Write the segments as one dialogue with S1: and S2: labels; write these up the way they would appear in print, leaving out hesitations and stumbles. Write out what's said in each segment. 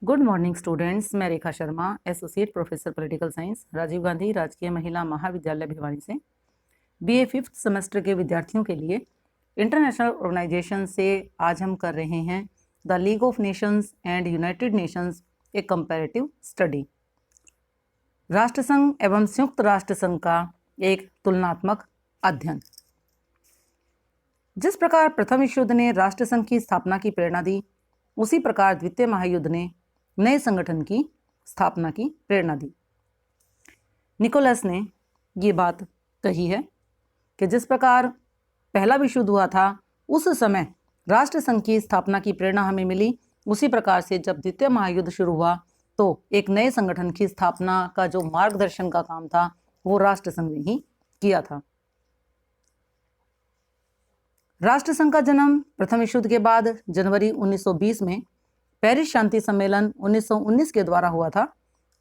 S1: Good morning students, मैं Rekha Sharma, associate professor political science, Rajiv Gandhi Rajkiya Mahila महाविद्यालय भिवानी से बीए 5th सेमेस्टर के विद्यार्थियों के लिए इंटरनेशनल ऑर्गेनाइजेशन से आज हम कर रहे हैं the League of Nations and United Nations a comparative study. राष्ट्रसंघ एवं संयुक्त राष्ट्र संघ का एक तुलनात्मक अध्ययन। जिस प्रकार प्रथम विश्व युद्ध ने राष्ट्रसंघ की स्थापना की प्रेरणा दी, उसी प्रकार द्वितीय महायुद्ध ने नए संगठन की स्थापना की प्रेरणा दी। निकोलस ने ये बात कही है कि जिस प्रकार पहला विश्व युद्ध हुआ था उस समय राष्ट्रसंघ की स्थापना की प्रेरणा हमें मिली, उसी प्रकार से जब द्वितीय महायुद्ध शुरू हुआ तो एक नए संगठन की स्थापना का जो मार्गदर्शन का काम था वो राष्ट्रसंघ ने ही किया था। राष्ट्रसंघ का जन्म प्रथम विश्व युद्ध के बाद जनवरी 1920 में पेरिस शांति सम्मेलन 1919 के द्वारा हुआ था,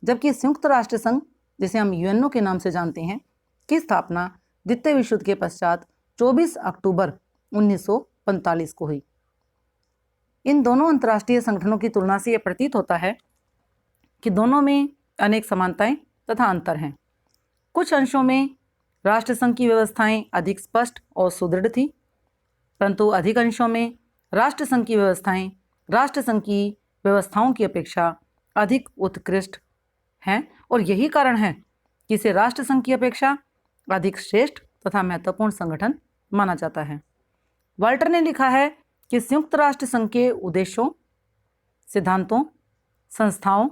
S1: जबकि संयुक्त राष्ट्र संघ, जिसे हम यूएनओ के नाम से जानते हैं, की स्थापना द्वितीय विश्व युद्ध के पश्चात 24 अक्टूबर 1945 को हुई। इन दोनों अंतर्राष्ट्रीय संगठनों की तुलना से यह प्रतीत होता है कि दोनों में अनेक समानताएं तथा अंतर हैं। कुछ अंशों में राष्ट्रसंघ की व्यवस्थाएं अधिक स्पष्ट और सुदृढ़ थी, परंतु अधिक अंशों में राष्ट्रसंघ की व्यवस्थाएं राष्ट्रसंघ की व्यवस्थाओं की अपेक्षा अधिक उत्कृष्ट हैं और यही कारण है कि इसे राष्ट्रसंघ की अपेक्षा अधिक श्रेष्ठ तथा महत्वपूर्ण संगठन माना जाता है। वाल्टर ने लिखा है कि संयुक्त राष्ट्र संघ के उद्देश्यों, सिद्धांतों, संस्थाओं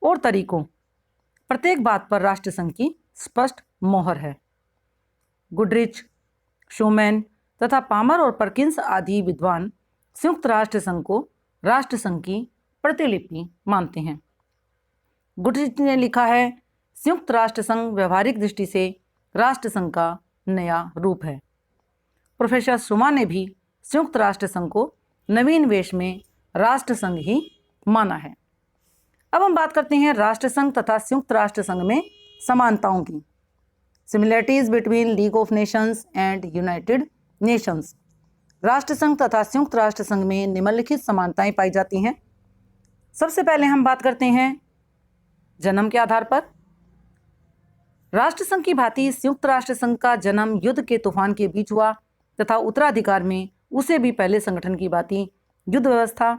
S1: और तरीकों, प्रत्येक बात पर राष्ट्रसंघ की स्पष्ट मोहर है। गुडरिच, शूमैन तथा पामर और परकिंस आदि विद्वान संयुक्त राष्ट्र संघ को राष्ट्रसंघ की प्रतिलिपि मानते हैं। गुडरिच ने लिखा है, संयुक्त राष्ट्र संघ व्यवहारिक दृष्टि से राष्ट्रसंघ का नया रूप है। प्रोफेसर सुमा ने भी संयुक्त राष्ट्र संघ को नवीन वेश में राष्ट्रसंघ ही माना है। अब हम बात करते हैं राष्ट्रसंघ तथा संयुक्त राष्ट्र संघ में समानताओं की। Similarities between League of Nations and United Nations. राष्ट्रसंघ तथा संयुक्त राष्ट्र संघ में निम्नलिखित समानताएं पाई जाती हैं। सबसे पहले हम बात करते हैं जन्म के आधार पर। राष्ट्रसंघ की भांति संयुक्त राष्ट्र संघ का जन्म युद्ध के तूफान के बीच हुआ तथा उत्तराधिकार में उसे भी पहले संगठन की भांति युद्ध व्यवस्था,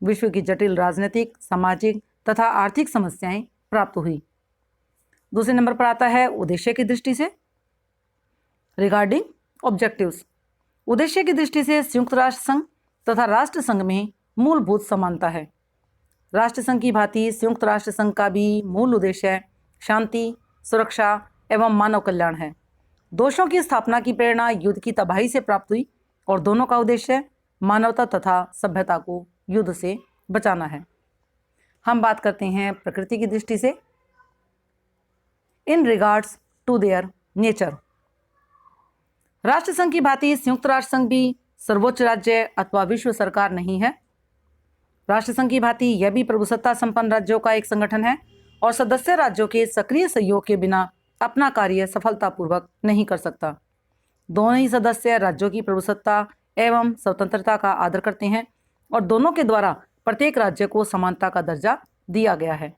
S1: विश्व की जटिल राजनीतिक, सामाजिक तथा आर्थिक समस्याएं प्राप्त हुई। दूसरे नंबर पर आता है उद्देश्य की दृष्टि से। Regarding objectives. उद्देश्य की दृष्टि से संयुक्त राष्ट्र संघ तथा राष्ट्रसंघ में मूलभूत समानता है। राष्ट्रसंघ की भांति संयुक्त राष्ट्र संघ का भी मूल उद्देश्य शांति, सुरक्षा एवं मानव कल्याण है। दोषों की स्थापना की प्रेरणा युद्ध की तबाही से प्राप्त हुई और दोनों का उद्देश्य मानवता तथा सभ्यता को युद्ध से बचाना है। हम बात करते हैं प्रकृति की दृष्टि से। In regards to their nature. राष्ट्रसंघ की भांति संयुक्त राष्ट्र संघ भी सर्वोच्च राज्य अथवा विश्व सरकार नहीं है। राष्ट्रसंघ की भांति यह भी प्रभुसत्ता संपन्न राज्यों का एक संगठन है और सदस्य राज्यों के सक्रिय सहयोग के बिना अपना कार्य सफलतापूर्वक नहीं कर सकता। दोनों ही सदस्य राज्यों की प्रभुसत्ता एवं स्वतंत्रता का आदर करते हैं और दोनों के द्वारा प्रत्येक राज्य को समानता का दर्जा दिया गया है।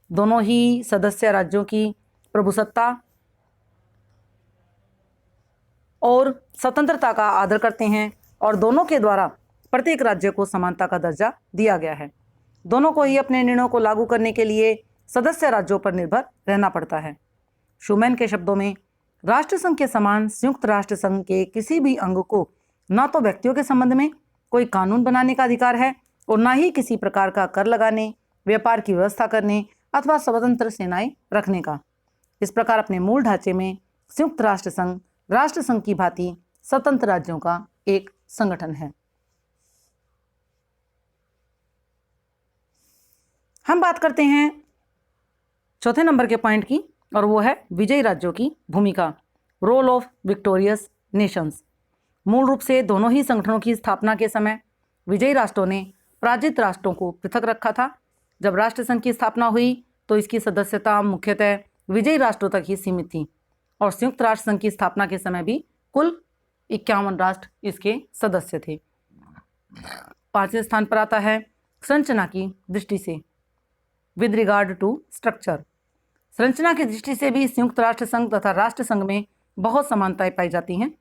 S1: दोनों ही सदस्य राज्यों की प्रभुसत्ता और स्वतंत्रता का आदर करते हैं और दोनों के द्वारा प्रत्येक राज्य को समानता का दर्जा दिया गया है। दोनों को ही अपने निर्णयों को लागू करने के लिए सदस्य राज्यों पर निर्भर रहना पड़ता है। शूमैन के शब्दों में, राष्ट्रसंघ के समान संयुक्त राष्ट्र संघ के किसी भी अंग को न तो व्यक्तियों के संबंध में कोई कानून बनाने का अधिकार है और न ही किसी प्रकार का कर लगाने, व्यापार की व्यवस्था करने अथवा स्वतंत्र सेनाएं रखने का। इस प्रकार अपने मूल ढांचे में संयुक्त राष्ट्र संघ राष्ट्रसंघ की भांति स्वतंत्र राज्यों का एक संगठन है। हम बात करते हैं चौथे नंबर के पॉइंट की और वो है विजयी राज्यों की भूमिका। Role of victorious nations. मूल रूप से दोनों ही संगठनों की स्थापना के समय विजयी राष्ट्रों ने पराजित राष्ट्रों को पृथक रखा था। जब राष्ट्रसंघ की स्थापना हुई तो इसकी सदस्यता मुख्यतः विजयी राष्ट्रों तक ही सीमित थी और संयुक्त राष्ट्र संघ की स्थापना के समय भी कुल 51 राष्ट्र इसके सदस्य थे। 5वें स्थान पर आता है संरचना की दृष्टि से। विद रिगार्ड टू स्ट्रक्चर, संरचना की दृष्टि से भी संयुक्त राष्ट्र संघ तथा राष्ट्र संघ में बहुत समानताएं पाई जाती हैं।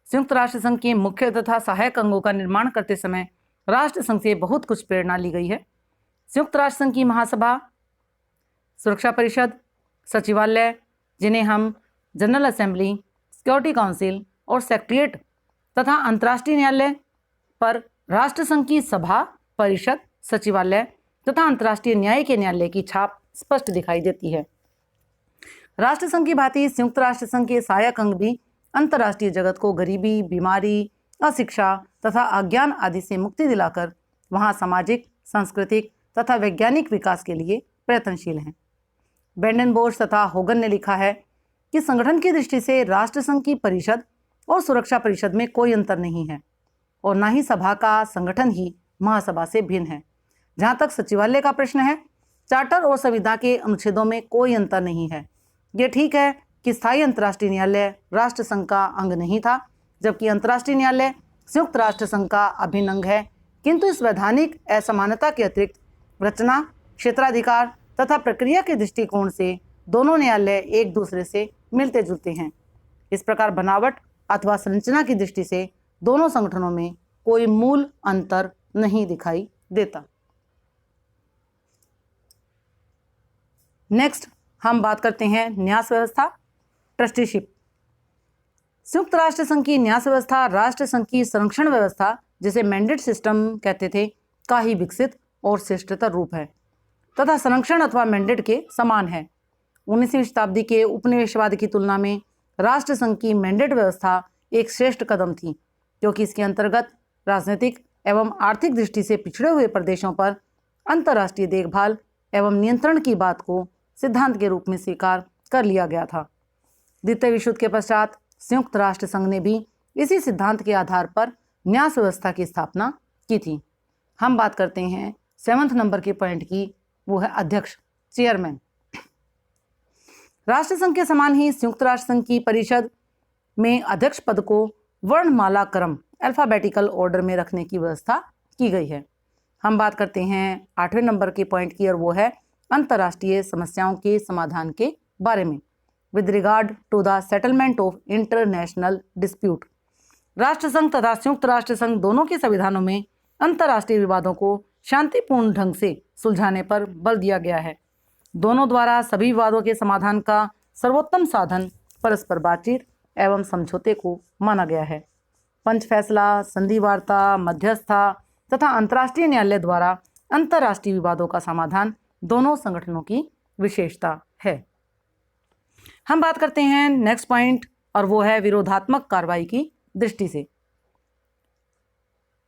S1: संयुक्त राष्ट्र संघ के मुख्य तथा सहायक अंगों का निर्माण करते समय राष्ट्र संघ से बहुत कुछ प्रेरणा ली गई है। संयुक्त राष्ट्र संघ की महासभा, सुरक्षा परिषद, सचिवालय जिन्हें हम जनरल असेंबली, सिक्योरिटी काउंसिल और सेक्रेटरीट तथा अंतर्राष्ट्रीय न्यायालय पर राष्ट्र संघ की सभा, परिषद, सचिवालय तथा अंतर्राष्ट्रीय न्याय के न्यायालय की छाप स्पष्ट दिखाई देती है। राष्ट्र संघ की भांति संयुक्त राष्ट्र संघ के सहायक अंग भी अंतर्राष्ट्रीय जगत को गरीबी, बीमारी, अशिक्षा तथा अज्ञान आदि से मुक्ति दिलाकर वहां सामाजिक, सांस्कृतिक तथा वैज्ञानिक विकास के लिए प्रयत्नशील हैं। बेंडेनबोश तथा होगन ने लिखा है कि संगठन की दृष्टि से राष्ट्र संघ की परिषद और सुरक्षा परिषद में कोई अंतर नहीं है और न ही सभा का संगठन ही महासभा से भिन्न है। जहाँ तक सचिवालय का प्रश्न है, चार्टर और संविधा के अनुच्छेदों में कोई अंतर नहीं है। ये ठीक है कि स्थायी अंतर्राष्ट्रीय न्यायालय राष्ट्र संघ का अंग नहीं था, जबकि अंतर्राष्ट्रीय न्यायालय संयुक्त राष्ट्र संघ का अभिन्न अंग है, किंतु इस वैधानिक असमानता के अतिरिक्त रचना, क्षेत्राधिकार तथा प्रक्रिया के दृष्टिकोण से दोनों न्यायालय एक दूसरे से मिलते जुलते हैं। इस प्रकार बनावट अथवा संरचना की दृष्टि से दोनों संगठनों में कोई मूल अंतर नहीं दिखाई देता। नेक्स्ट हम बात करते हैं न्यास व्यवस्था, ट्रस्टीशिप। संयुक्त राष्ट्र संघ की न्यास व्यवस्था राष्ट्र संघ की संरक्षण व्यवस्था, जिसे मैंडेट सिस्टम कहते थे, का ही विकसित और श्रेष्ठतर रूप है तथा संरक्षण अथवा मैंडेट के समान है। 19वीं शताब्दी के उपनिवेशवाद की तुलना में राष्ट्र संघ की मैंडेट व्यवस्था एक श्रेष्ठ कदम थी, क्योंकि इसके अंतर्गत राजनीतिक एवं आर्थिक दृष्टि से पिछड़े हुए प्रदेशों पर अंतर्राष्ट्रीय देखभाल एवं नियंत्रण की बात को सिद्धांत के रूप में स्वीकार कर लिया गया था। द्वितीय विश्व युद्ध के पश्चात संयुक्त राष्ट्र संघ ने भी इसी सिद्धांत के आधार पर न्यास व्यवस्था की स्थापना की थी। हम बात करते हैं 7वें नंबर के पॉइंट की, वो है अध्यक्ष, चेयरमैन। राष्ट्र संघ के समान ही संयुक्त राष्ट्र संघ की परिषद में अध्यक्ष पद को वर्णमाला क्रम, अल्फाबेटिकल ऑर्डर में रखने की व्यवस्था की गई है। हम बात करते हैं 8वें नंबर के पॉइंट की, और वो है अंतर्राष्ट्रीय समस्याओं के समाधान के बारे में। With regard to the settlement of international dispute, राष्ट्र संघ तथा संयुक्त राष्ट्र संघ दोनों के संविधानों में अंतर्राष्ट्रीय विवादों को शांतिपूर्ण ढंग से सुलझाने पर बल दिया गया है। दोनों द्वारा सभी विवादों के समाधान का सर्वोत्तम साधन परस्पर बातचीत एवं समझौते को माना गया है। पंच फैसला, संधि वार्ता, मध्यस्थता तथा अंतर्राष्ट्रीय न्यायालय द्वारा अंतर्राष्ट्रीय विवादों का समाधान दोनों संगठनों की विशेषता है। हम बात करते हैं नेक्स्ट पॉइंट, और वो है विरोधात्मक कार्रवाई की दृष्टि से।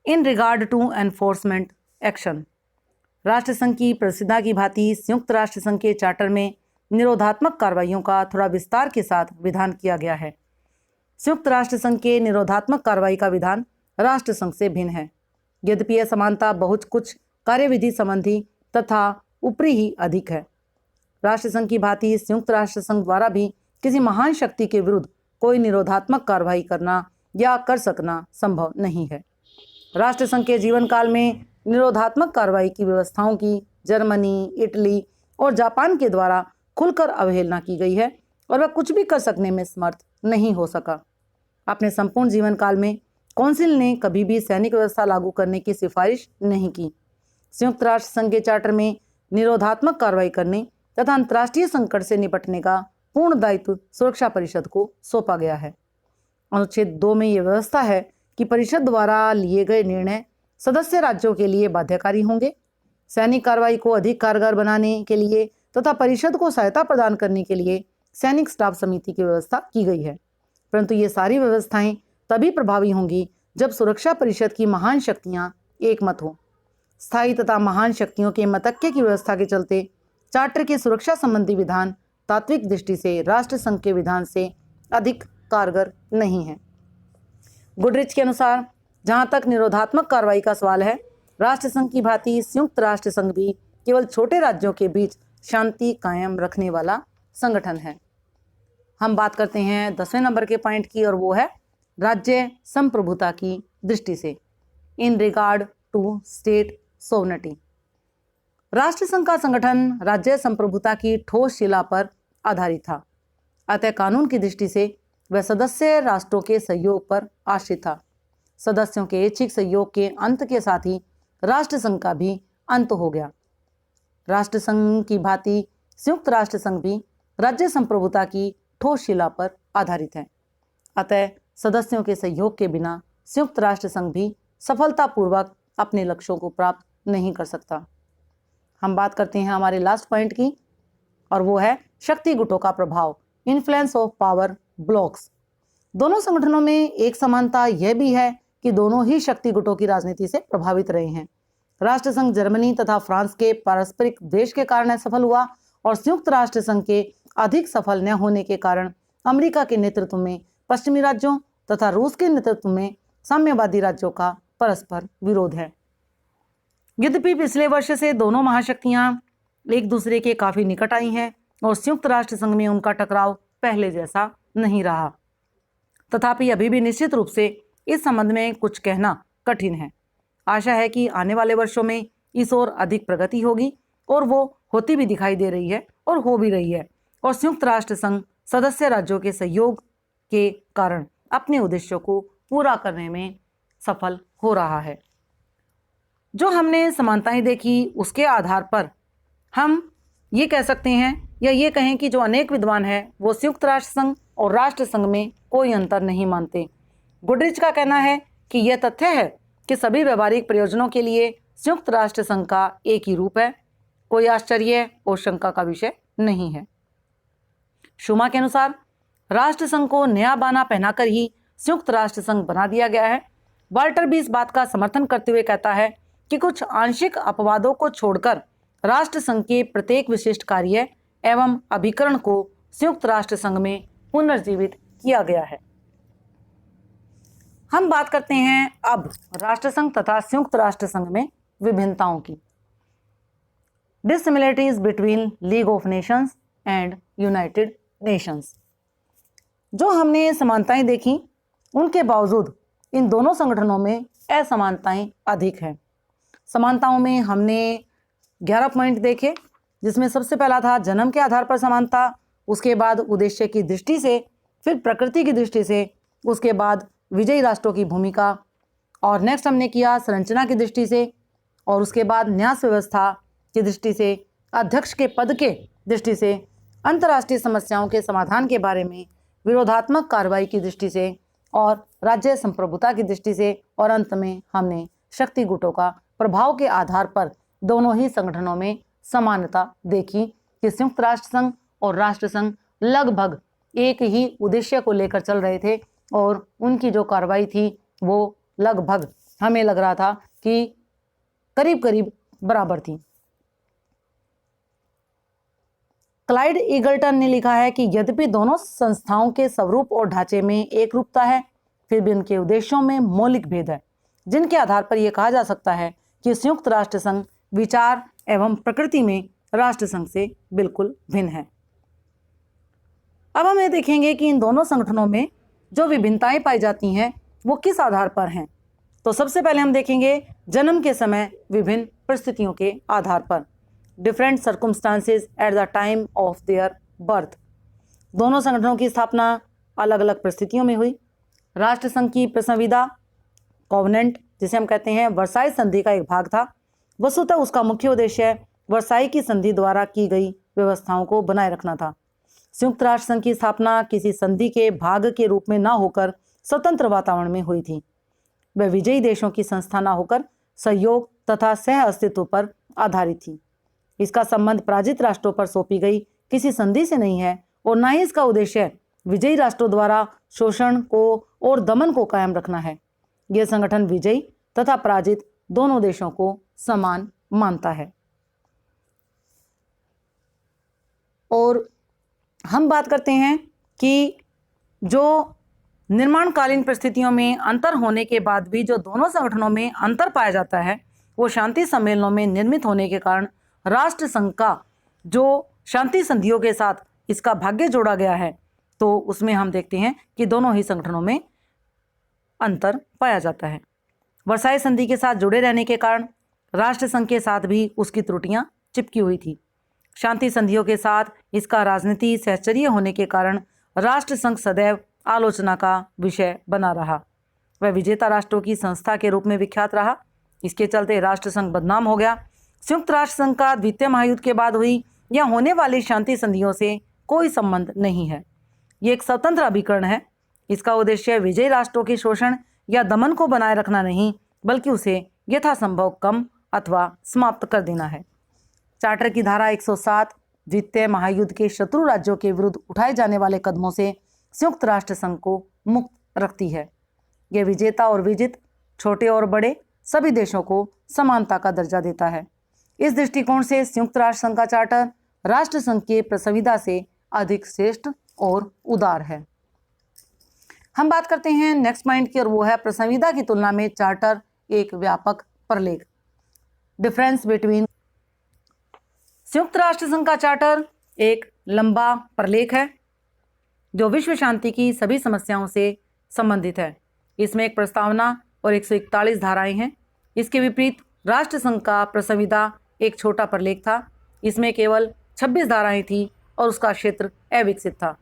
S1: In regard to enforcement action, राष्ट्र संघ की प्रसिद्धा की भांति संयुक्त राष्ट्र संघ के चार्टर में निरोधात्मक कार्रवाइयों का थोड़ा विस्तार के साथ विधान किया गया है। संयुक्त राष्ट्र संघ के निरोधात्मक कार्रवाई का विधान राष्ट्र संघ से भिन्न है। यद्यपि यह समानता बहुत कुछ कार्यविधि संबंधी तथा ऊपरी ही अधिक है। राष्ट्र संघ की भांति संयुक्त राष्ट्र संघ द्वारा भी किसी महान शक्ति के विरुद्ध कोई निरोधात्मक कार्रवाई करना या कर सकना संभव नहीं है। राष्ट्र संघ के जीवन काल में निरोधात्मक कार्रवाई की व्यवस्थाओं की जर्मनी, इटली और जापान के द्वारा खुलकर अवहेलना की गई है और वह कुछ भी कर सकने में समर्थ नहीं हो सका। अपने संपूर्ण जीवन काल में काउंसिल ने कभी भी सैनिक व्यवस्था लागू करने की सिफारिश नहीं की। संयुक्त राष्ट्र संघ के चार्टर में निरोधात्मक कार्रवाई करने तथा अंतर्राष्ट्रीय संकट से निपटने का पूर्ण दायित्व सुरक्षा परिषद को सौंपा गया है। अनुच्छेद 2 में यह व्यवस्था है कि परिषद द्वारा लिए गए निर्णय सदस्य राज्यों के लिए बाध्यकारी होंगे। सैनिक कार्रवाई को अधिक कारगर बनाने के लिए तथा परिषद को सहायता प्रदान करने के लिए सैनिक स्टाफ समिति की व्यवस्था की गई है, परंतु ये सारी व्यवस्थाएं तभी प्रभावी होंगी जब सुरक्षा परिषद की महान शक्तियां एकमत हो। स्थायी तथा महान शक्तियों के मतैक्य की व्यवस्था के चलते चार्टर के सुरक्षा संबंधी विधान तात्विक दृष्टि से राष्ट्र संघ के विधान से अधिक कारगर नहीं है। गुडरिच के अनुसार जहां तक निरोधात्मक कार्रवाई का सवाल है, राष्ट्र संघ की भांति संयुक्त राष्ट्र संघ भी केवल छोटे राज्यों के बीच शांति कायम रखने वाला संगठन है। हम बात करते हैं 10वें नंबर के पॉइंट की, और वो है राज्य संप्रभुता की दृष्टि से। In regard to state sovereignty, राष्ट्रसंघ का संगठन राज्य संप्रभुता की ठोस शिला पर आधारित था। अतः कानून की दृष्टि से वह सदस्य राष्ट्रों के सहयोग पर आश्रित था। सदस्यों के ऐच्छिक सहयोग के अंत के साथ ही राष्ट्रसंघ का भी अंत हो गया। राष्ट्रसंघ की भांति संयुक्त राष्ट्र संघ भी राज्य संप्रभुता की ठोस शिला पर आधारित है। अतः सदस्यों के सहयोग के बिना संयुक्त राष्ट्र संघ भी सफलतापूर्वक अपने लक्ष्यों को प्राप्त नहीं कर सकता। हम बात करते हैं हमारे लास्ट पॉइंट की, और वो है शक्ति गुटों का प्रभाव, इन्फ्लुएंस ऑफ पावर ब्लॉक्स। दोनों संगठनों में एक समानता यह भी है कि दोनों ही शक्ति गुटों की राजनीति से प्रभावित रहे हैं। राष्ट्रसंघ जर्मनी तथा फ्रांस के पारस्परिक द्वेष के कारण असफल हुआ, और संयुक्त राष्ट्र संघ के अधिक सफल न होने के कारण अमेरिका के नेतृत्व में पश्चिमी राज्यों तथा रूस के नेतृत्व में साम्यवादी राज्यों का परस्पर विरोध है। यद्यपि पिछले वर्ष से दोनों महाशक्तियां एक दूसरे के काफी निकट आई हैं और संयुक्त राष्ट्र संघ में उनका टकराव पहले जैसा नहीं रहा, तथापि अभी भी निश्चित रूप से इस संबंध में कुछ कहना कठिन है। आशा है कि आने वाले वर्षों में इस ओर अधिक प्रगति होगी, और वो होती भी दिखाई दे रही है और हो भी रही है, और संयुक्त राष्ट्र संघ सदस्य राज्यों के सहयोग के कारण अपने उद्देश्यों को पूरा करने में सफल हो रहा है। जो हमने समानताएं देखी उसके आधार पर हम ये कह सकते हैं या ये कहें कि जो अनेक विद्वान हैं वो संयुक्त राष्ट्र संघ और राष्ट्र संघ में कोई अंतर नहीं मानते। गुडरिच का कहना है कि यह तथ्य है कि सभी व्यवहारिक प्रयोजनों के लिए संयुक्त राष्ट्र संघ का एक ही रूप है, कोई आश्चर्य और शंका का विषय नहीं है। शुमा के अनुसार राष्ट्र संघ को नया बाना पहनाकर ही संयुक्त राष्ट्र संघ बना दिया गया है। वाल्टर भी इस बात का समर्थन करते हुए कहता है कि कुछ आंशिक अपवादों को छोड़कर राष्ट्र संघ के प्रत्येक विशिष्ट कार्य एवं अभिकरण को संयुक्त राष्ट्र संघ में पुनर्जीवित किया गया है। हम बात करते हैं अब राष्ट्र संघ तथा संयुक्त राष्ट्र संघ में विभिन्नताओं की। Dissimilarities between League of Nations and United Nations. जो हमने समानताएं देखी उनके बावजूद इन दोनों संगठनों में असमानताएं अधिक हैं। समानताओं में हमने 11 पॉइंट देखे, जिसमें सबसे पहला था जन्म के आधार पर समानता, उसके बाद उद्देश्य की दृष्टि से, फिर प्रकृति की दृष्टि से, उसके बाद विजयी राष्ट्रों की भूमिका, और नेक्स्ट हमने किया संरचना की दृष्टि से, और उसके बाद न्यास व्यवस्था की दृष्टि से, अध्यक्ष के पद के दृष्टि से, अंतर्राष्ट्रीय समस्याओं के समाधान के बारे में, विरोधात्मक कार्रवाई की दृष्टि से, और राज्य संप्रभुता की दृष्टि से, और अंत में हमने शक्ति गुटों का प्रभाव के आधार पर दोनों ही संगठनों में समानता देखी कि संयुक्त राष्ट्र संघ और राष्ट्र संघ लगभग एक ही उद्देश्य को लेकर चल रहे थे, और उनकी जो कार्रवाई थी वो लगभग हमें लग रहा था कि करीब करीब बराबर थी। क्लाइड ईगल्टन ने लिखा है कि यद्यपि दोनों संस्थाओं के स्वरूप और ढांचे में एक रूपता है, फिर भी उनके उद्देश्यों में मौलिक भेद है, जिनके आधार पर यह कहा जा सकता है कि संयुक्त राष्ट्र संघ विचार एवं प्रकृति में राष्ट्र संघ से बिल्कुल भिन्न है। अब हम ये देखेंगे कि इन दोनों संगठनों में जो विभिन्नताएं पाई जाती हैं वो किस आधार पर हैं। तो सबसे पहले हम देखेंगे जन्म के समय विभिन्न परिस्थितियों के आधार पर, different circumstances at the time of their birth. दोनों संगठनों की स्थापना अलग अलग परिस्थितियों में हुई। राष्ट्र संघ की प्रसंविदा कॉवेनेंट, जिसे हम कहते हैं वर्साई संधि का एक भाग था। वस्तुतः उसका मुख्य उद्देश्य वर्साई की संधि द्वारा की गई व्यवस्थाओं को बनाए रखना था। संयुक्त राष्ट्र संघ की स्थापना किसी संधि के भाग के रूप में न होकर स्वतंत्र वातावरण में हुई थी। वह विजयी देशों की संस्था न होकर सहयोग तथा सह अस्तित्व पर आधारित थी। इसका संबंध पराजित राष्ट्रों पर सौंपी गई किसी संधि से नहीं है, और न ही इसका उद्देश्य विजयी राष्ट्रों द्वारा शोषण को और दमन को कायम रखना है। यह संगठन विजयी तथा पराजित दोनों देशों को समान मानता है। और हम बात करते हैं कि जो निर्माणकालीन परिस्थितियों में अंतर होने के बाद भी जो दोनों संगठनों में अंतर पाया जाता है वो शांति सम्मेलनों में निर्मित होने के कारण राष्ट्र संघ का जो शांति संधियों के साथ इसका भाग्य जोड़ा गया है, तो उसमें हम देखते हैं कि दोनों ही संगठनों में अंतर पाया जाता है। वर्साई संधि के साथ जुड़े रहने के कारण राष्ट्र संघ के साथ भी उसकी त्रुटियां चिपकी हुई थी। शांति संधियों के साथ इसका राजनीति सहचर्य होने के कारण राष्ट्रसंघ सदैव आलोचना का विषय बना रहा। वह विजेता राष्ट्रों की संस्था के रूप में विख्यात रहा। इसके चलते राष्ट्रसंघ बदनाम हो गया। संयुक्त राष्ट्र संघ का द्वितीय महायुद्ध के बाद हुई या होने वाली शांति संधियों से कोई संबंध नहीं है। ये एक स्वतंत्र अभिकरण है। इसका उद्देश्य विजयी राष्ट्रों के शोषण या दमन को बनाए रखना नहीं, बल्कि उसे यथासंभव कम अथवा समाप्त कर देना है। चार्टर की धारा 107 द्वितीय महायुद्ध के शत्रु राज्यों के विरुद्ध उठाए जाने वाले कदमों से संयुक्त राष्ट्र संघ को मुक्त रखती है। यह विजेता और विजित, छोटे और बड़े सभी देशों को समानता का दर्जा देता है। इस दृष्टिकोण से संयुक्त राष्ट्र संघ का चार्टर राष्ट्र संघ के प्रसंविदा से अधिक श्रेष्ठ और उदार है। हम बात करते हैं नेक्स्ट पॉइंट की, और वो है प्रसंविदा की तुलना में चार्टर एक व्यापक प्रलेख। डिफरेंस बिटवीन संयुक्त राष्ट्र संघ का चार्टर एक लंबा प्रलेख है जो विश्व शांति की सभी समस्याओं से संबंधित है। इसमें एक प्रस्तावना और 141 धाराएं हैं। इसके विपरीत राष्ट्र संघ का प्रसंविदा एक छोटा प्रलेख था। इसमें केवल 26 धाराएं थी और उसका क्षेत्र अविकसित था।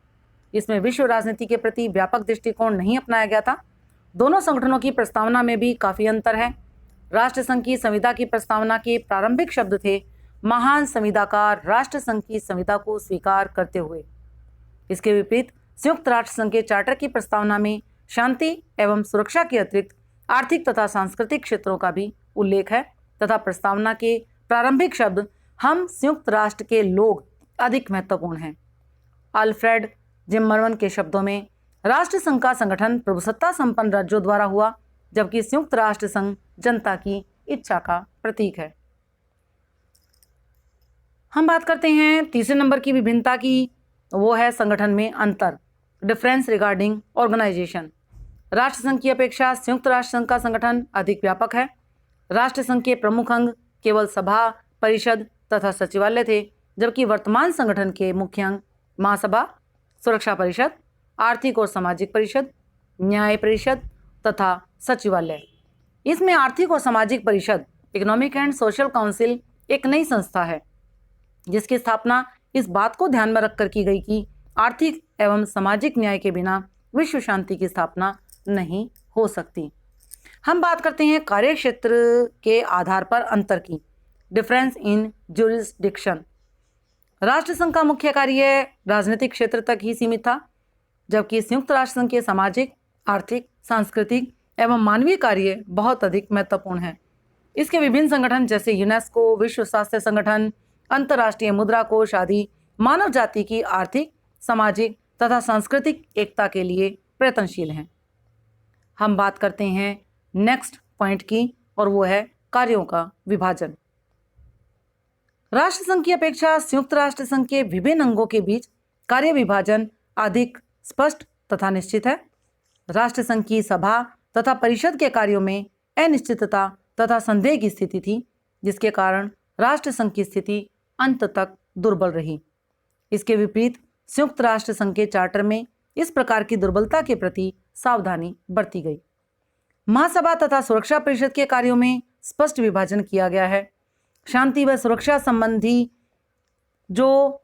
S1: इसमें विश्व राजनीति के प्रति व्यापक दृष्टिकोण नहीं अपनाया गया था। दोनों संगठनों की प्रस्तावना में भी काफ़ी अंतर है। राष्ट्र संघ की संविदा की प्रस्तावना के प्रारंभिक शब्द थे महान संविदाकार राष्ट्र संघ की संविदा को स्वीकार करते हुए। इसके विपरीत संयुक्त राष्ट्र संघ के चार्टर की प्रस्तावना में शांति एवं सुरक्षा के अतिरिक्त आर्थिक तथा सांस्कृतिक क्षेत्रों का भी उल्लेख है तथा प्रस्तावना के प्रारंभिक शब्द हम संयुक्त राष्ट्र के लोग अधिक महत्वपूर्ण हैं। अल्फ्रेड जिम्मरमन के शब्दों में राष्ट्र संघ का संगठन प्रभुसत्ता संपन्न राज्यों द्वारा हुआ, जबकि संयुक्त राष्ट्र संघ जनता की इच्छा का प्रतीक है। हम बात करते हैं तीसरे नंबर की विभिन्नता की, वो है संगठन में अंतर, डिफरेंस रिगार्डिंग ऑर्गेनाइजेशन। राष्ट्र संघ की अपेक्षा संयुक्त राष्ट्र संघ का संगठन अधिक व्यापक है। राष्ट्र संघ के प्रमुख अंग केवल सभा, परिषद तथा सचिवालय थे, जबकि वर्तमान संगठन के मुख्य अंग महासभा, सुरक्षा परिषद, आर्थिक और सामाजिक परिषद, न्याय परिषद तथा सचिवालय। इसमें आर्थिक और सामाजिक परिषद इकोनॉमिक एंड सोशल काउंसिल एक नई संस्था है जिसकी स्थापना इस बात को ध्यान में रखकर की गई कि आर्थिक एवं सामाजिक न्याय के बिना विश्व शांति की स्थापना नहीं हो सकती। हम बात करते हैं कार्य क्षेत्र के आधार पर अंतर की, डिफरेंस इन ज्यूरिसडिक्शन। राष्ट्र संघ का मुख्य कार्य राजनीतिक क्षेत्र तक ही सीमित था, जबकि संयुक्त राष्ट्र संघ के सामाजिक, आर्थिक, सांस्कृतिक एवं मानवीय कार्य बहुत अधिक महत्वपूर्ण हैं। इसके विभिन्न संगठन जैसे यूनेस्को, विश्व स्वास्थ्य संगठन, अंतर्राष्ट्रीय मुद्रा कोष आदि मानव जाति की आर्थिक, सामाजिक तथा सांस्कृतिक एकता के लिए प्रयत्नशील हैं। हम बात करते हैं नेक्स्ट पॉइंट की, और वो है कार्यों का विभाजन। राष्ट्र संघ की अपेक्षा संयुक्त राष्ट्र संघ के विभिन्न अंगों के बीच कार्य विभाजन अधिक स्पष्ट तथा निश्चित है। राष्ट्र संघ की सभा तथा परिषद के कार्यों में अनिश्चितता तथा संदेह की स्थिति थी, जिसके कारण राष्ट्र संघ की स्थिति अंत तक दुर्बल रही। इसके विपरीत संयुक्त राष्ट्र संघ के चार्टर में इस प्रकार की दुर्बलता के प्रति सावधानी बरती गई। महासभा तथा सुरक्षा परिषद के कार्यों में स्पष्ट विभाजन किया गया है। शांति व सुरक्षा संबंधी जो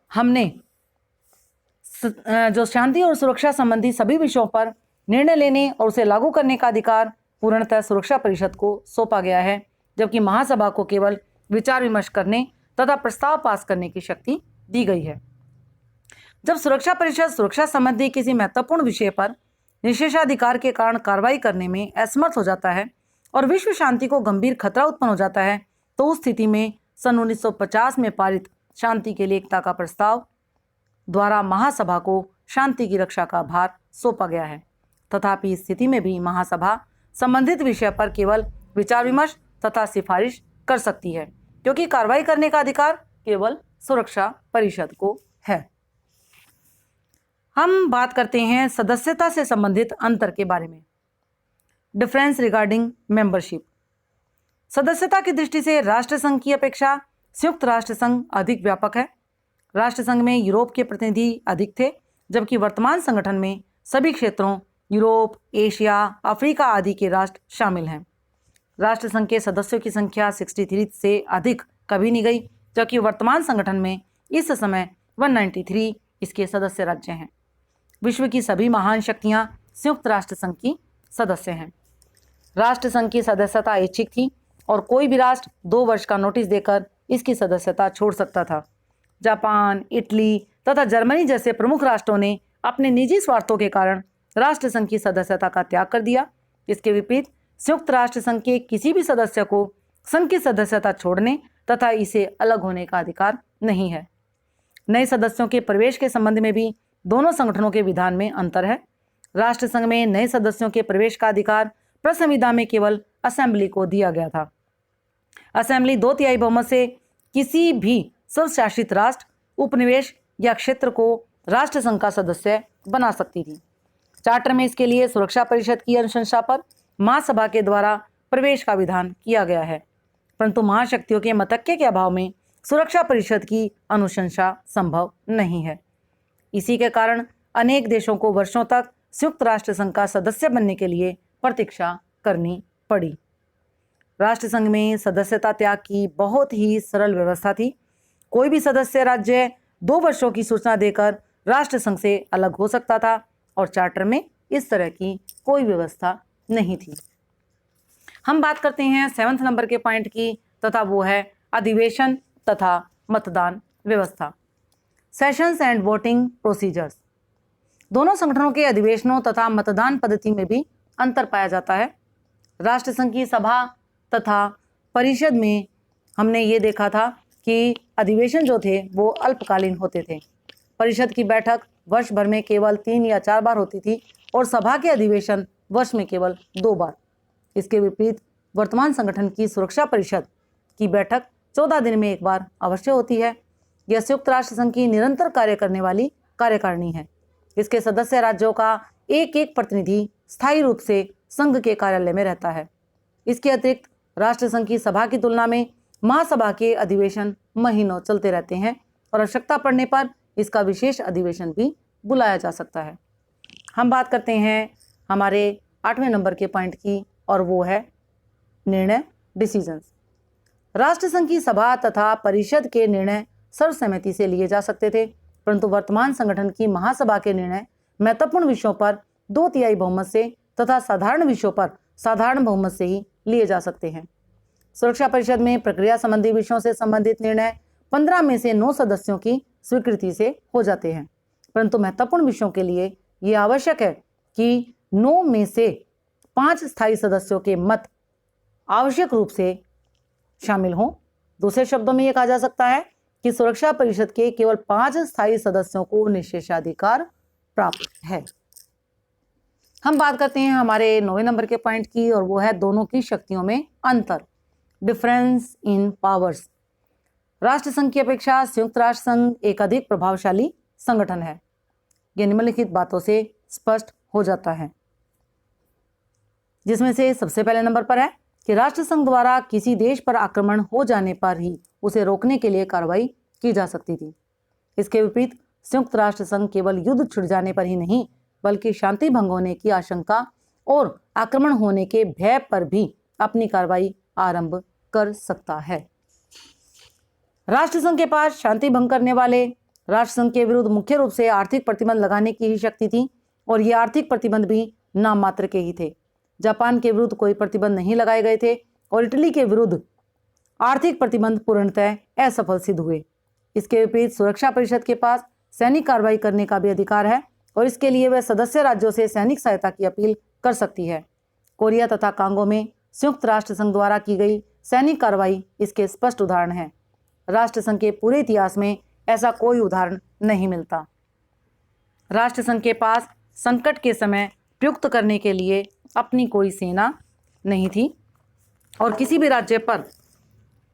S1: शांति और सुरक्षा संबंधी सभी विषयों पर निर्णय लेने और उसे लागू करने का अधिकार पूर्णतः सुरक्षा परिषद को सौंपा गया है, जबकि महासभा को केवल विचार विमर्श करने तथा प्रस्ताव पास करने की शक्ति दी गई है। जब सुरक्षा परिषद सुरक्षा संबंधी किसी महत्वपूर्ण विषय पर निषेधाधिकार के कारण कार्रवाई करने में असमर्थ हो जाता है और विश्व शांति को गंभीर खतरा उत्पन्न हो जाता है, तो उस स्थिति में सन 1950 में पारित शांति के लिए एकता का प्रस्ताव द्वारा महासभा को शांति की रक्षा का भार सौंपा गया है। तथापि इस स्थिति में भी महासभा संबंधित विषय पर केवल विचार विमर्श तथा सिफारिश कर सकती है, क्योंकि कार्रवाई करने का अधिकार केवल सुरक्षा परिषद को है। हम बात करते हैं सदस्यता से संबंधित अंतर के बारे में, डिफरेंस रिगार्डिंग मेंबरशिप। सदस्यता की दृष्टि से राष्ट्र संघ की अपेक्षा संयुक्त राष्ट्र संघ अधिक व्यापक है। राष्ट्र संघ में यूरोप के प्रतिनिधि अधिक थे, जबकि वर्तमान संगठन में सभी क्षेत्रों यूरोप, एशिया, अफ्रीका आदि के राष्ट्र शामिल हैं। राष्ट्र संघ के सदस्यों की संख्या 63 से अधिक कभी नहीं गई, जबकि वर्तमान संगठन में इस समय 193 इसके सदस्य राज्य हैं। विश्व की सभी महान शक्तियां संयुक्त राष्ट्र संघ की सदस्य हैं। राष्ट्र संघ की सदस्यता ऐच्छिक थी और कोई भी राष्ट्र 2 वर्ष का नोटिस देकर इसकी सदस्यता छोड़ सकता था। जापान, इटली तथा जर्मनी जैसे प्रमुख राष्ट्रों ने अपने निजी स्वार्थों के कारण राष्ट्र संघ की सदस्यता का त्याग कर दिया। इसके विपरीत संयुक्त राष्ट्र संघ के किसी भी सदस्य को संघ की सदस्यता छोड़ने तथा इसे अलग होने का अधिकार नहीं है। नए सदस्यों के प्रवेश के संबंध में भी दोनों संगठनों के विधान में अंतर है। राष्ट्र संघ में नए सदस्यों के प्रवेश का अधिकार प्रसंविदा में केवल असेंबली को दिया गया था। असेंबली 2/3 बहुमत से किसी भी स्वशासित राष्ट्र, उपनिवेश या क्षेत्र को राष्ट्र संघ का सदस्य बना सकती थी। चार्टर में इसके लिए सुरक्षा परिषद की अनुशंसा पर महासभा के द्वारा प्रवेश का विधान किया गया है, परंतु महाशक्तियों के मतक्य के अभाव में सुरक्षा परिषद की अनुशंसा संभव नहीं है। इसी के कारण अनेक देशों को वर्षों तक संयुक्त राष्ट्र संघ का सदस्य बनने के लिए प्रतीक्षा करनी पड़ी। राष्ट्र संघ में सदस्यता त्याग की बहुत ही सरल व्यवस्था थी। कोई भी सदस्य राज्य 2 वर्षों की सूचना देकर राष्ट्र संघ से अलग हो सकता था और चार्टर में इस तरह की कोई व्यवस्था नहीं थी। हम बात करते हैं 7वें नंबर के पॉइंट की, तथा वो है अधिवेशन तथा मतदान व्यवस्था, सेशंस एंड वोटिंग प्रोसीजर्स। दोनों संगठनों के अधिवेशनों तथा मतदान पद्धति में भी अंतर पाया जाता है। राष्ट्र संघ की सभा तथा परिषद में हमने ये देखा था कि अधिवेशन जो थे वो अल्पकालीन होते थे। परिषद की बैठक वर्ष भर में केवल 3 या 4 बार होती थी और सभा के अधिवेशन वर्ष में केवल 2 बार। इसके विपरीत वर्तमान संगठन की सुरक्षा परिषद की बैठक 14 दिन में 1 बार अवश्य होती है। यह संयुक्त राष्ट्र संघ की निरंतर कार्य करने वाली कार्यकारिणी है। इसके सदस्य राज्यों का एक प्रतिनिधि स्थायी रूप से संघ के कार्यालय में रहता है। इसके अतिरिक्त राष्ट्र संघ की सभा की तुलना में महासभा के अधिवेशन महीनों चलते रहते हैं और आवश्यकता पड़ने पर इसका विशेष अधिवेशन भी बुलाया जा सकता है। हम बात करते हैं हमारे 8वें नंबर के पॉइंट की, और वो है निर्णय, डिसीजंस। राष्ट्र संघ की सभा तथा परिषद के निर्णय सर्वसम्मति से लिए जा सकते थे, परंतु वर्तमान संगठन की महासभा के निर्णय महत्वपूर्ण विषयों पर 2/3 बहुमत से तथा साधारण विषयों पर साधारण बहुमत से ही लिए जा सकते हैं। सुरक्षा परिषद में प्रक्रिया संबंधी विषयों से संबंधित निर्णय 15 में से 9 सदस्यों की स्वीकृति से हो जाते हैं, परंतु महत्वपूर्ण विषयों के लिए ये आवश्यक है कि 9 में से 5 स्थायी सदस्यों के मत आवश्यक रूप से शामिल हों। दूसरे शब्दों में यह कहा जा सकता है कि सुरक्षा परिषद के केवल 5 स्थायी सदस्यों को निषेधाधिकार प्राप्त है। हम बात करते हैं हमारे 9वें नंबर के पॉइंट की, और वो है दोनों की शक्तियों में अंतर, डिफरेंस इन पावर्स। राष्ट्र संघ की अपेक्षा संयुक्त राष्ट्र संघ एक अधिक प्रभावशाली संगठन है। यह निम्नलिखित बातों से स्पष्ट हो जाता है, जिसमें से सबसे पहले नंबर पर है कि राष्ट्र संघ द्वारा किसी देश पर आक्रमण हो जाने पर ही उसे रोकने के लिए कार्रवाई की जा सकती थी। इसके विपरीत संयुक्त राष्ट्र संघ केवल युद्ध छिड़ जाने पर ही नहीं, बल्कि शांति भंग होने की आशंका और आक्रमण होने के भय पर भी अपनी कार्रवाई आरंभ कर सकता है। राष्ट्र संघ के पास शांति भंग करने वाले राष्ट्र संघ के विरुद्ध मुख्य रूप से आर्थिक प्रतिबंध लगाने की ही शक्ति थी, और ये आर्थिक प्रतिबंध भी नाम मात्र के ही थे। जापान के विरुद्ध कोई प्रतिबंध नहीं लगाए गए थे और इटली के विरुद्ध आर्थिक प्रतिबंध पूर्णतः असफल सिद्ध हुए। इसके विपरीत सुरक्षा परिषद के पास सैनिक कार्रवाई करने का भी अधिकार है और इसके लिए वह सदस्य राज्यों से सैनिक सहायता की अपील कर सकती है। कोरिया तथा कांगो में संयुक्त राष्ट्र संघ द्वारा की गई सैनिक कार्रवाई इसके स्पष्ट उदाहरण है। राष्ट्र संघ के पूरे इतिहास में ऐसा कोई उदाहरण नहीं मिलता। राष्ट्र संघ के पास संकट के समय प्रयुक्त करने के लिए अपनी कोई सेना नहीं थी और किसी भी राज्य पर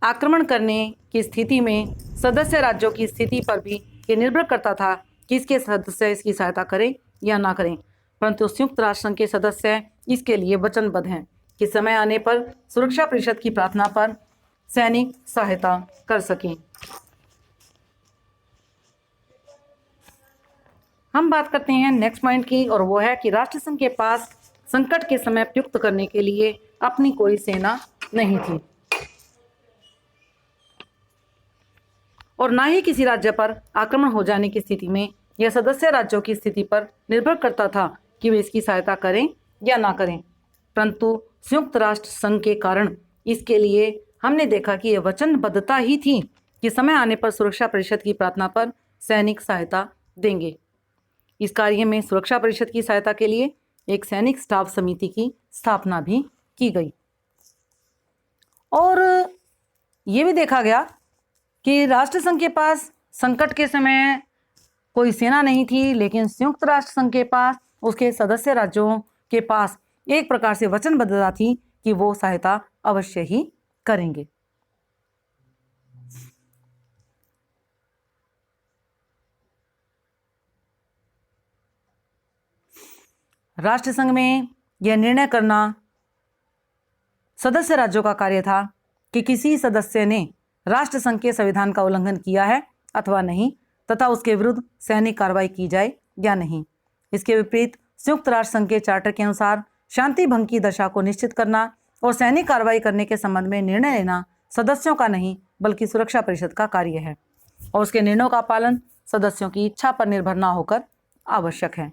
S1: आक्रमण करने की स्थिति में सदस्य राज्यों की स्थिति पर भी ये निर्भर करता था कि इसके सदस्य इसकी सहायता करें या ना करें, परंतु संयुक्त राष्ट्र संघ के सदस्य इसके लिए वचनबद्ध हैं कि समय आने पर सुरक्षा परिषद की प्रार्थना पर सैनिक सहायता कर सकें। हम बात करते हैं नेक्स्ट पॉइंट की, और वो है कि राष्ट्र संघ के पास संकट के समय प्रयुक्त करने के लिए अपनी कोई सेना नहीं थी। और ना ही किसी राज्य पर आक्रमण हो जाने की स्थिति में यह सदस्य राज्यों की स्थिति पर निर्भर करता था कि वे इसकी सहायता करें या ना करें। परंतु संयुक्त राष्ट्र संघ के कारण इसके लिए हमने देखा कि यह वचनबद्धता ही थी कि समय आने पर सुरक्षा परिषद की प्रार्थना पर सैनिक सहायता देंगे। इस कार्य में सुरक्षा परिषद की सहायता के लिए एक सैनिक स्टाफ समिति की स्थापना भी की गई। और ये भी देखा गया कि राष्ट्र संघ के पास संकट के समय कोई सेना नहीं थी, लेकिन संयुक्त राष्ट्र संघ के पास उसके सदस्य राज्यों के पास एक प्रकार से वचनबद्धता थी कि वो सहायता अवश्य ही करेंगे। राष्ट्र संघ में यह निर्णय करना सदस्य राज्यों का कार्य था कि किसी सदस्य ने राष्ट्र संघ के संविधान का उल्लंघन किया है अथवा नहीं, तथा उसके विरुद्ध सैनिक कार्रवाई की जाए या नहीं। इसके विपरीत संयुक्त राष्ट्र संघ के चार्टर के अनुसार शांति भंग की दशा को निश्चित करना और सैनिक कार्रवाई करने के संबंध में निर्णय लेना सदस्यों का नहीं बल्कि सुरक्षा परिषद का कार्य है, और उसके निर्णयों का पालन सदस्यों की इच्छा पर निर्भर न होकर आवश्यक है।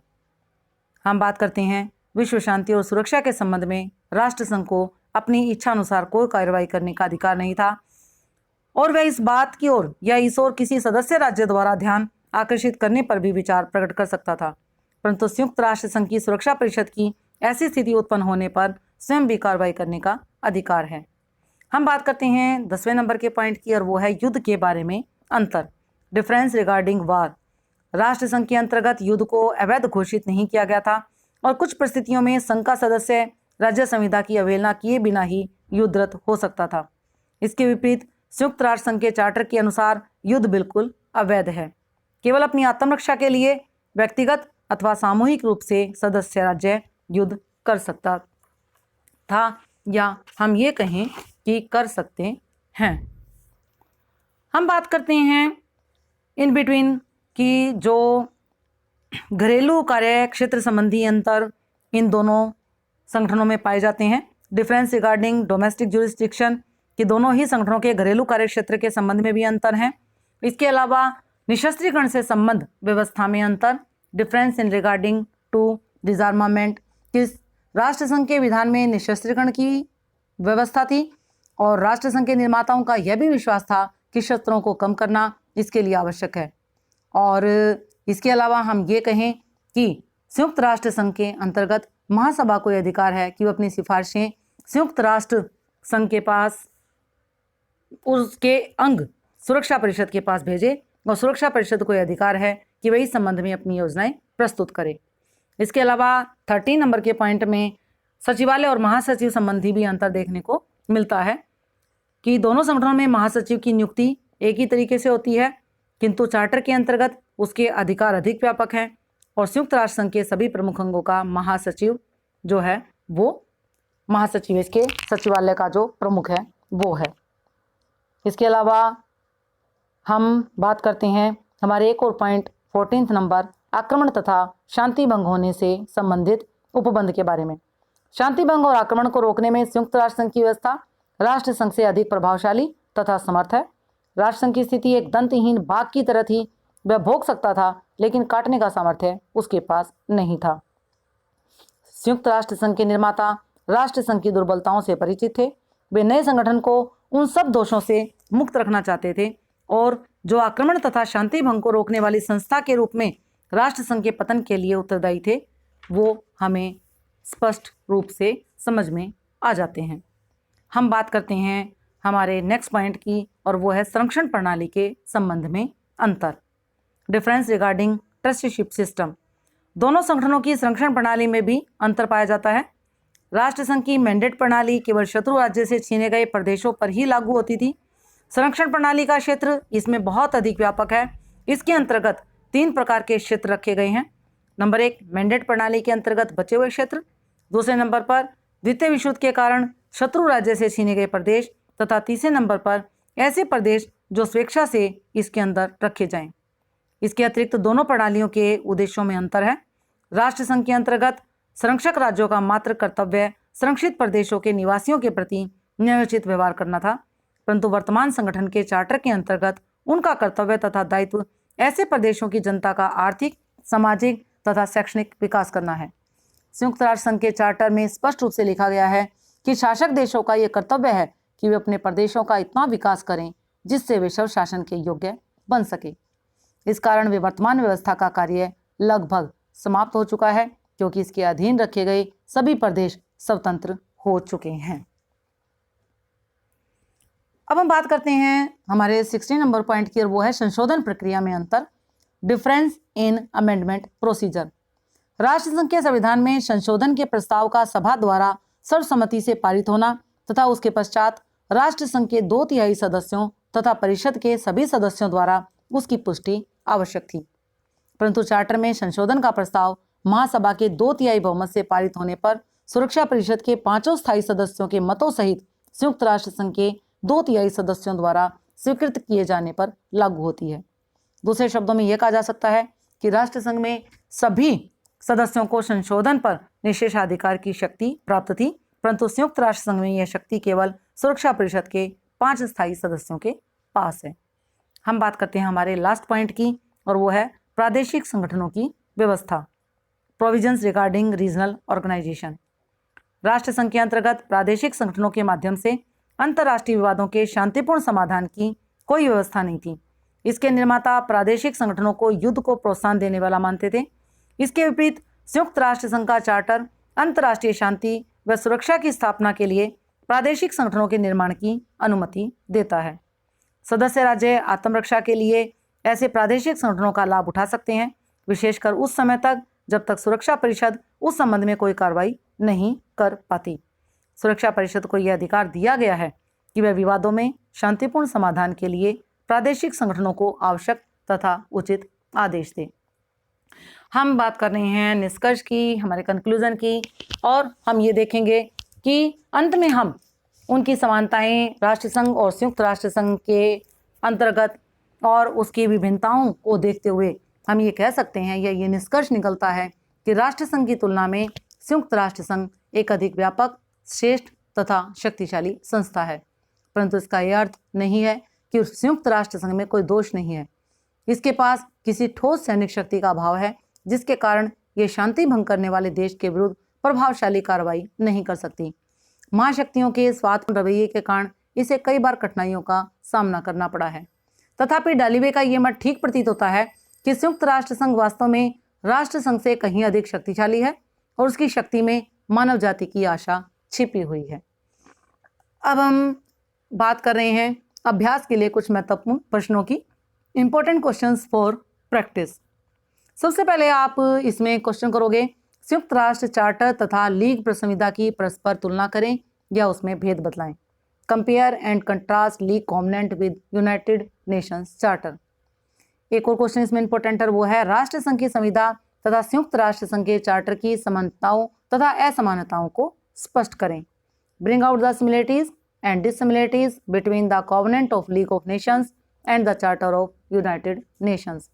S1: हम बात करते हैं विश्व शांति और सुरक्षा के संबंध में राष्ट्र संघ को अपनी इच्छा अनुसार कोई कार्रवाई करने का अधिकार नहीं था, और वह इस बात की ओर या इस ओर किसी सदस्य राज्य द्वारा ध्यान आकर्षित करने पर भी विचार प्रकट कर सकता था। परंतु संयुक्त राष्ट्र संघ की सुरक्षा परिषद की ऐसी स्थिति उत्पन्न होने पर स्वयं भी कार्रवाई करने का अधिकार है। हम बात करते हैं 10वें नंबर के पॉइंट की, और वो है युद्ध के बारे में अंतर, डिफरेंस रिगार्डिंग वार। राष्ट्र संघ के अंतर्गत युद्ध को अवैध घोषित नहीं किया गया था, और कुछ परिस्थितियों में संघ का सदस्य राज्य संविधा की अवहेलना किए बिना ही युद्धरत हो सकता था। इसके विपरीत संयुक्त राष्ट्र संघ के चार्टर के अनुसार युद्ध बिल्कुल अवैध है। केवल अपनी आत्मरक्षा के लिए व्यक्तिगत अथवा सामूहिक रूप से सदस्य राज्य युद्ध कर सकता था, या हम ये कहें कि कर सकते हैं। हम बात करते हैं इन बिटवीन कि जो घरेलू कार्य क्षेत्र संबंधी अंतर इन दोनों संगठनों में पाए जाते हैं। डिफरेंस रिगार्डिंग डोमेस्टिक जुरिस्डिक्शन कि दोनों ही संगठनों के घरेलू कार्य क्षेत्र के संबंध में भी अंतर है। इसके अलावा निशस्त्रीकरण से संबंध व्यवस्था में अंतर, difference in regarding to disarmament कि राष्ट्र संघ के विधान में निशस्त्रीकरण की व्यवस्था थी, और राष्ट्र संघ के निर्माताओं का यह भी विश्वास था कि शस्त्रों को कम करना इसके लिए आवश्यक है। और इसके अलावा हम ये कहें कि संयुक्त राष्ट्र संघ के अंतर्गत महासभा को यह अधिकार है कि वो अपनी सिफारिशें संयुक्त राष्ट्र संघ के पास उसके अंग सुरक्षा परिषद के पास भेजे, और सुरक्षा परिषद को यह अधिकार है कि वह इस संबंध में अपनी योजनाएं प्रस्तुत करे। इसके अलावा 13 नंबर के पॉइंट में सचिवालय और महासचिव संबंधी भी अंतर देखने को मिलता है कि दोनों संगठनों में महासचिव की नियुक्ति एक ही तरीके से होती है, किंतु चार्टर के अंतर्गत उसके अधिकार अधिक व्यापक हैं, और संयुक्त राष्ट्र संघ के सभी प्रमुख अंगों का महासचिव जो है वो महासचिव इसके सचिवालय का जो प्रमुख है वो है। इसके अलावा हम बात करते हैं हमारे एक और पॉइंट 14 नंबर आक्रमण तथा शांति भंग होने से संबंधित उपबंध के बारे में। शांति भंग और आक्रमण को रोकने में संयुक्त राष्ट्र संघ की व्यवस्था राष्ट्र संघ से अधिक प्रभावशाली तथा समर्थ है। राष्ट्र संघ की स्थिति एक दंतहीन बाघ की तरह थी, वह भोग सकता था लेकिन काटने का सामर्थ्य उसके पास नहीं था। संयुक्त राष्ट्र संघ के निर्माता राष्ट्र संघ की दुर्बलताओं से परिचित थे। वे नए संगठन को उन सब दोषों से मुक्त रखना चाहते थे, और जो आक्रमण तथा शांति भंग को रोकने वाली संस्था के रूप में राष्ट्र संघ के पतन के लिए उत्तरदायी थे, वो हमें स्पष्ट रूप से समझ में आ जाते हैं। हम बात करते हैं हमारे नेक्स्ट पॉइंट की, और वो है संरक्षण प्रणाली के संबंध में अंतर, डिफरेंस रिगार्डिंग ट्रस्टीशिप सिस्टम। दोनों संगठनों की संरक्षण प्रणाली में भी अंतर पाया जाता है। राष्ट्र संघ की मैंडेट प्रणाली केवल शत्रु राज्य से छीने गए प्रदेशों पर ही लागू होती थी। संरक्षण प्रणाली का क्षेत्र इसमें बहुत अधिक व्यापक है। इसके अंतर्गत 3 प्रकार के क्षेत्र रखे गए हैं। नंबर 1 मैंडेट प्रणाली के अंतर्गत बचे हुए क्षेत्र, दूसरे नंबर पर द्वितीय विश्व युद्ध के कारण शत्रु राज्य से छीने गए प्रदेश, तथा तीसरे नंबर पर ऐसे प्रदेश जो स्वेच्छा से इसके अंदर रखे जाएं। इसके अतिरिक्त दोनों प्रणालियों के उद्देश्यों में अंतर है। राष्ट्र संघ के अंतर्गत संरक्षक राज्यों का मात्र कर्तव्य संरक्षित प्रदेशों के निवासियों के प्रति न्यायोचित व्यवहार करना था, परंतु वर्तमान संगठन के चार्टर के अंतर्गत उनका कर्तव्य तथा दायित्व ऐसे प्रदेशों की जनता का आर्थिक, सामाजिक तथा शैक्षणिक विकास करना है। संयुक्त राष्ट्र संघ के चार्टर में स्पष्ट रूप से लिखा गया है कि शासक देशों का यह कर्तव्य है कि वे अपने प्रदेशों का इतना विकास करें जिससे वे सब शासन के योग्य बन सके। इस कारण वे वर्तमान व्यवस्था का कार्य लगभग समाप्त हो चुका है, क्योंकि इसके अधीन रखे गए सभी प्रदेश स्वतंत्र हो चुके हैं। अब हम बात करते हैं हमारे 16 नंबर पॉइंट की, और वो है संशोधन प्रक्रिया में अंतर, डिफरेंस इन अमेंडमेंट प्रोसीजर। राष्ट्रसंघ के संविधान में संशोधन के प्रस्ताव का सभा द्वारा सर्वसम्मति से पारित होना तथा उसके पश्चात राष्ट्रसंघ के 2/3 सदस्यों तथा परिषद के सभी सदस्यों द्वारा उसकी पुष्टि आवश्यक थी। परंतु चार्टर में संशोधन का प्रस्ताव महासभा के 2/3 बहुमत से पारित होने पर सुरक्षा परिषद के 5 स्थायी सदस्यों के मतों सहित संयुक्त राष्ट्र संघ के 2/3 सदस्यों द्वारा स्वीकृत किए जाने पर लागू होती है। दूसरे शब्दों में यह कहा जा सकता है कि राष्ट्र संघ में सभी सदस्यों को संशोधन पर निषेधाधिकार की शक्ति प्राप्त थी, परंतु संयुक्त राष्ट्र संघ में यह शक्ति केवल सुरक्षा परिषद के 5 स्थायी सदस्यों के पास है। हम बात करते हैं हमारे लास्ट पॉइंट की, और वो है प्रादेशिक संगठनों की व्यवस्था, प्रोविजंस रिगार्डिंग रीजनल ऑर्गेनाइजेशन। राष्ट्र संघ के अंतर्गत प्रादेशिक संगठनों के माध्यम से अंतर्राष्ट्रीय विवादों के शांतिपूर्ण समाधान की कोई व्यवस्था नहीं थी। इसके निर्माता प्रादेशिक संगठनों को युद्ध को प्रोत्साहन देने वाला मानते थे। इसके विपरीत संयुक्त राष्ट्र संघ का चार्टर अंतर्राष्ट्रीय शांति व सुरक्षा की स्थापना के लिए प्रादेशिक संगठनों के निर्माण की अनुमति देता है। सदस्य राज्य आत्मरक्षा के लिए ऐसे प्रादेशिक संगठनों का लाभ उठा सकते हैं, विशेषकर उस समय तक जब तक सुरक्षा परिषद उस संबंध में कोई कार्रवाई नहीं कर पाती। सुरक्षा परिषद को यह अधिकार दिया गया है कि वह विवादों में शांतिपूर्ण समाधान के लिए प्रादेशिक संगठनों को आवश्यक तथा उचित आदेश दे। हम बात कर रहे हैं निष्कर्ष की, हमारे कंक्लूजन की, और हम ये देखेंगे कि अंत में हम उनकी समानताएं राष्ट्रसंघ और संयुक्त राष्ट्र संघ के अंतर्गत और उसकी विभिन्नताओं को देखते हुए हम ये कह सकते हैं, या ये निष्कर्ष निकलता है कि राष्ट्रसंघ की तुलना में संयुक्त राष्ट्र संघ एक अधिक व्यापक, श्रेष्ठ तथा शक्तिशाली संस्था है। परंतु इसका यह अर्थ नहीं है कि संयुक्त राष्ट्र संघ में कोई दोष नहीं है। इसके पास किसी ठोस सैनिक शक्ति का अभाव है, जिसके कारण ये शांति भंग करने वाले देश के विरुद्ध प्रभावशाली कार्रवाई नहीं कर सकती। महाशक्तियों के स्वार्थपूर्ण रवैये के कारण इसे कई बार कठिनाइयों का सामना करना पड़ा है। तथापि डालीवे का ये मत ठीक प्रतीत होता है कि संयुक्त राष्ट्र संघ वास्तव में राष्ट्र संघ से कहीं अधिक शक्तिशाली है और उसकी शक्ति में मानव जाति की आशा छिपी हुई है। अब हम बात कर रहे हैं अभ्यास के लिए कुछ महत्वपूर्ण प्रश्नों की, इंपॉर्टेंट क्वेश्चंस फॉर प्रैक्टिस। सबसे पहले आप इसमें क्वेश्चन करोगे, संयुक्त राष्ट्र चार्टर तथा लीग प्रसंविदा की परस्पर तुलना करें या उसमें भेद बतलाएं। Compare and contrast League covenant with United Nations charter. एक और क्वेश्चन इसमें इंपॉर्टेंट है, वो है राष्ट्र संघ की संविदा तथा संयुक्त राष्ट्र संघ के चार्टर की समानताओं तथा असमानताओं को स्पष्ट करें। Bring out the similarities and dissimilarities between the covenant of League of Nations and the charter of United Nations.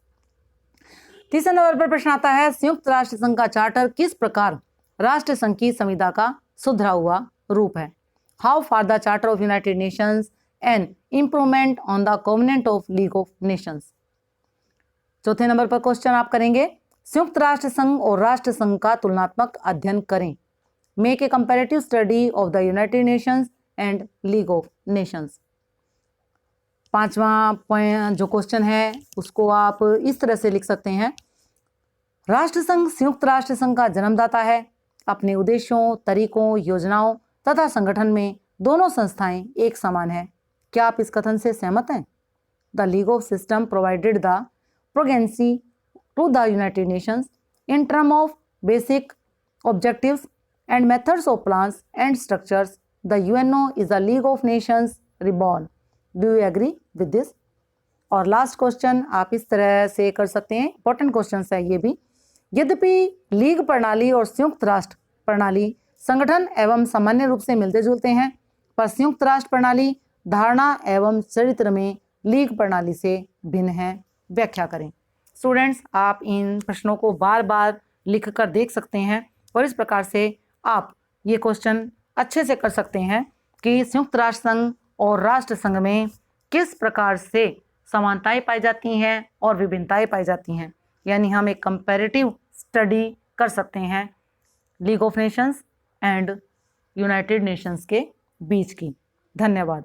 S1: तीसरे नंबर पर प्रश्न आता है, संयुक्त राष्ट्र संघ का चार्टर किस प्रकार राष्ट्र संघ की संविदा का सुधरा हुआ रूप है। How far the charter of United Nations an improvement on the covenant of League of Nations. चौथे नंबर पर क्वेश्चन आप करेंगे, संयुक्त राष्ट्र संघ और राष्ट्र संघ का तुलनात्मक अध्ययन करें। Make a comparative study of the United Nations and league of Nations. पांचवा पॉइंट जो क्वेश्चन है उसको आप इस तरह से लिख सकते हैं, राष्ट्र संघ संयुक्त राष्ट्र संघ का जन्मदाता है। अपने उद्देश्यों, तरीकों, योजनाओं तथा संगठन में दोनों संस्थाएं एक समान है। क्या आप इस कथन से सहमत हैं? The League of system provided the progeny to the United Nations in term of basic objectives and methods of plans and structures. The UNO is the League of Nations reborn. Do you agree with this? और last question आप इस तरह से कर सकते हैं, important question है ये भी। यद्यपि लीग प्रणाली और संयुक्त राष्ट्र प्रणाली संगठन एवं सामान्य रूप से मिलते जुलते हैं, पर संयुक्त राष्ट्र प्रणाली धारणा एवं चरित्र में लीग प्रणाली से भिन्न है। व्याख्या करें। स्टूडेंट्स, आप इन प्रश्नों को बार बार लिख कर देख सकते हैं और इस प्रकार से आप ये क्वेश्चन अच्छे से कर सकते हैं कि संयुक्त राष्ट्र संघ और राष्ट्र संघ में किस प्रकार से समानताएं पाई जाती हैं और विभिन्नताएं पाई जाती हैं। यानी हम एक कंपैरेटिव स्टडी कर सकते हैं league of Nations and United Nations के बीच की। धन्यवाद।